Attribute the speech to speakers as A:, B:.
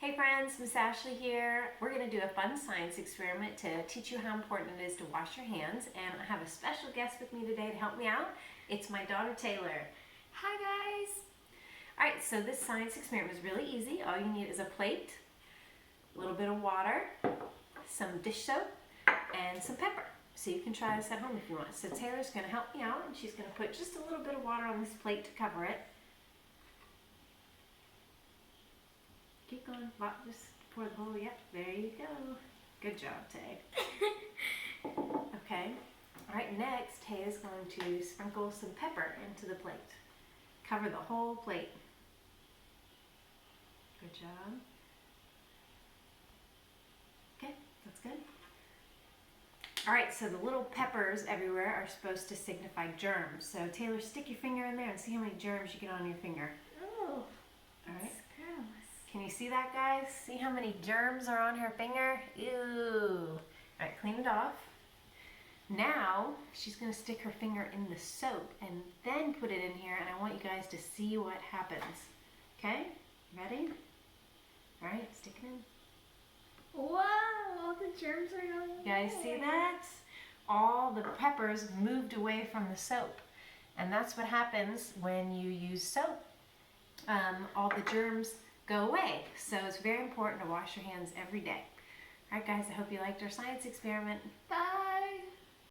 A: Hey friends, Miss Ashley here. We're going to do a fun science experiment to teach you how important it is to wash your hands, and I have a special guest with me today to help me out. It's my daughter Taylor.
B: Hi guys!
A: Alright, so this science experiment is really easy. All you need is a plate, a little bit of water, some dish soap, and some pepper. So you can try this at home if you want. So Taylor's going to help me out, and she's going to put just a little bit of water on this plate to cover it. Keep going. Just pour the whole. Yep, there you go. Good job, Tay. Okay. All right. Next, Tay is going to sprinkle some pepper into the plate. Cover the whole plate. Good job. Okay, that's good. All right. So the little peppers everywhere are supposed to signify germs. So Taylor, stick your finger in there and see how many germs you get on your finger.
B: Oh,
A: all right.
B: gross.
A: Can you see that, guys? See how many germs are on her finger? Ew. All right, clean it off. Now, she's going to stick her finger in the soap and then put it in here, and I want you guys to see what happens. Okay? Ready? All right, stick it in.
B: Wow, all the germs are going
A: You guys see that? All the peppers moved away from the soap. And that's what happens when you use soap. All the germs go away. So it's very important to wash your hands every day. All right, guys, I hope you liked our science experiment.
B: Bye!